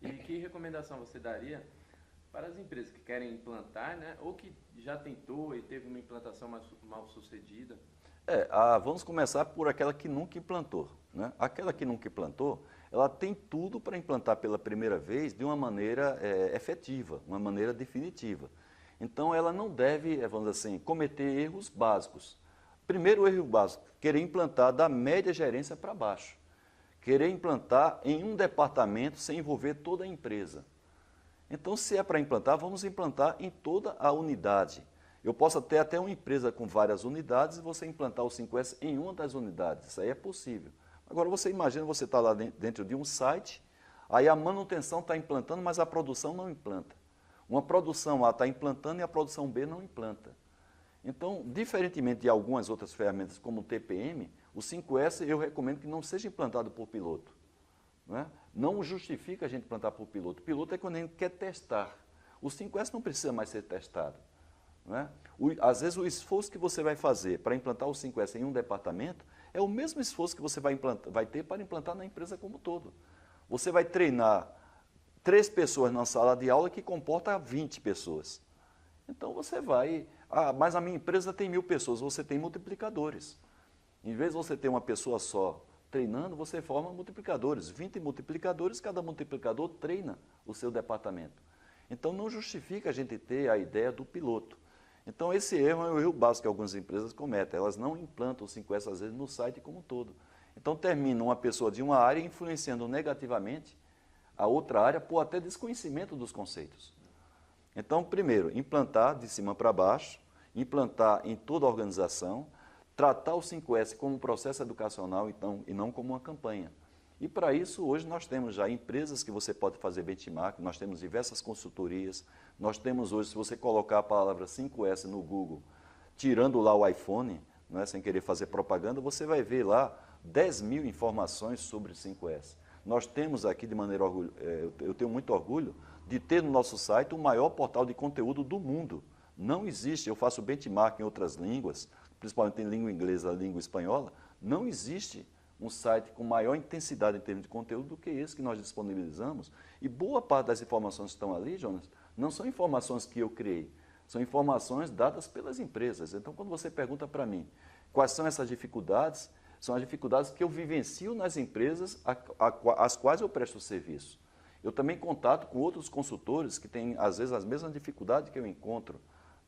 E que recomendação você daria para as empresas que querem implantar, né, ou que já tentou e teve uma implantação mal sucedida? Vamos começar por aquela que nunca implantou, né? Aquela que nunca implantou, ela tem tudo para implantar pela primeira vez de uma maneira efetiva, uma maneira definitiva. Então, ela não deve, vamos dizer assim, cometer erros básicos. Primeiro erro básico, querer implantar da média gerência para baixo. Querer implantar em um departamento sem envolver toda a empresa. Então, se é para implantar, vamos implantar em toda a unidade. Eu posso ter até uma empresa com várias unidades e você implantar o 5S em uma das unidades. Isso aí é possível. Agora, você imagina, você está lá dentro de um site, aí a manutenção está implantando, mas a produção não implanta. Uma produção A está implantando e a produção B não implanta. Então, diferentemente de algumas outras ferramentas, como o TPM, o 5S eu recomendo que não seja implantado por piloto. Não justifica a gente implantar por piloto. Piloto é quando a gente quer testar. O 5S não precisa mais ser testado. Às vezes o esforço que você vai fazer para implantar o 5S em um departamento é o mesmo esforço que você vai ter para implantar na empresa como um todo. Você vai treinar 3 pessoas na sala de aula que comporta 20 pessoas. Então você vai... mas a minha empresa tem 1000 pessoas, você tem multiplicadores. Em vez de você ter uma pessoa só treinando, você forma multiplicadores. 20 multiplicadores, cada multiplicador treina o seu departamento. Então não justifica a gente ter a ideia do piloto. Então esse erro é o erro básico que algumas empresas cometem. Elas não implantam o 5S às vezes no site como um todo. Então termina uma pessoa de uma área influenciando negativamente a outra área por até desconhecimento dos conceitos. Então, primeiro, implantar de cima para baixo, implantar em toda a organização, tratar o 5S como um processo educacional então, e não como uma campanha. E para isso, hoje nós temos já empresas que você pode fazer benchmark, nós temos diversas consultorias, nós temos hoje, se você colocar a palavra 5S no Google, tirando lá o iPhone, sem querer fazer propaganda, você vai ver lá 10.000 informações sobre 5S. Nós temos aqui, de maneira eu tenho muito orgulho, de ter no nosso site o maior portal de conteúdo do mundo. Não existe, eu faço benchmark em outras línguas, principalmente em língua inglesa, língua espanhola, não existe um site com maior intensidade em termos de conteúdo do que esse que nós disponibilizamos. E boa parte das informações que estão ali, Jonas, não são informações que eu criei, são informações dadas pelas empresas. Então, quando você pergunta para mim quais são essas dificuldades, são as dificuldades que eu vivencio nas empresas às quais eu presto serviço. Eu também contato com outros consultores que têm, às vezes, as mesmas dificuldades que eu encontro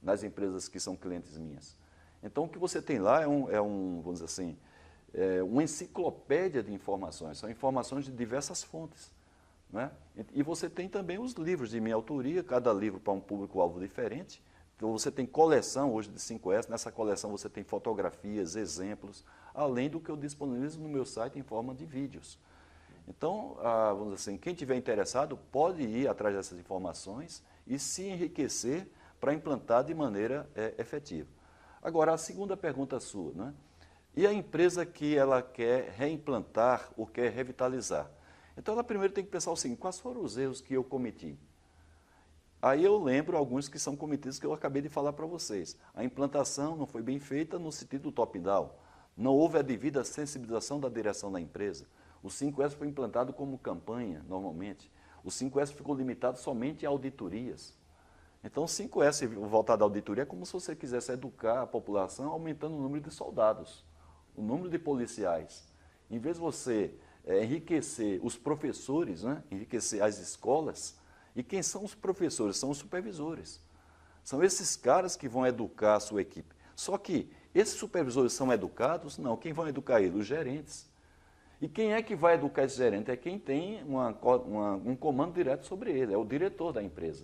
nas empresas que são clientes minhas. Então, o que você tem lá vamos dizer assim, uma enciclopédia de informações, são informações de diversas fontes. E você tem também os livros de minha autoria, cada livro para um público-alvo diferente. Então, você tem coleção hoje de 5S, nessa coleção você tem fotografias, exemplos, além do que eu disponibilizo no meu site em forma de vídeos. Então, vamos dizer assim, quem tiver interessado pode ir atrás dessas informações e se enriquecer para implantar de maneira efetiva. Agora, a segunda pergunta sua, e a empresa que ela quer reimplantar ou quer revitalizar? Então, ela primeiro tem que pensar o seguinte, quais foram os erros que eu cometi? Aí eu lembro alguns que são cometidos que eu acabei de falar para vocês. A implantação não foi bem feita no sentido do top-down. Não houve a devida sensibilização da direção da empresa. O 5S foi implantado como campanha, normalmente. O 5S ficou limitado somente a auditorias. Então, o 5S voltado à auditoria é como se você quisesse educar a população aumentando o número de soldados, o número de policiais. Em vez de você enriquecer os professores, enriquecer as escolas, e quem são os professores? São os supervisores. São esses caras que vão educar a sua equipe. Só que esses supervisores são educados? Não. Quem vão educar eles? Os gerentes. E quem é que vai educar esse gerente? É quem tem um comando direto sobre ele, é o diretor da empresa.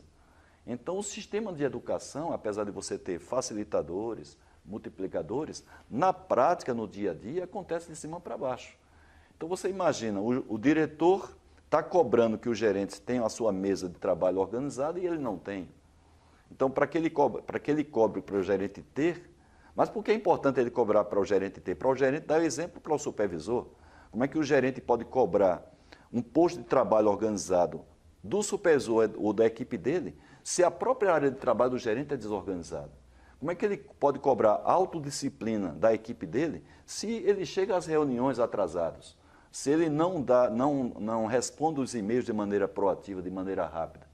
Então, o sistema de educação, apesar de você ter facilitadores, multiplicadores, na prática, no dia a dia, acontece de cima para baixo. Então, você imagina, o diretor está cobrando que os gerentes tenham a sua mesa de trabalho organizada e ele não tem. Então, para que ele cobre para o gerente ter, mas por que é importante ele cobrar para o gerente ter? Para o gerente dar exemplo para o supervisor. Como é que o gerente pode cobrar um posto de trabalho organizado do supervisor ou da equipe dele, se a própria área de trabalho do gerente é desorganizada? Como é que ele pode cobrar autodisciplina da equipe dele, se ele chega às reuniões atrasados? Se ele não responde os e-mails de maneira proativa, de maneira rápida,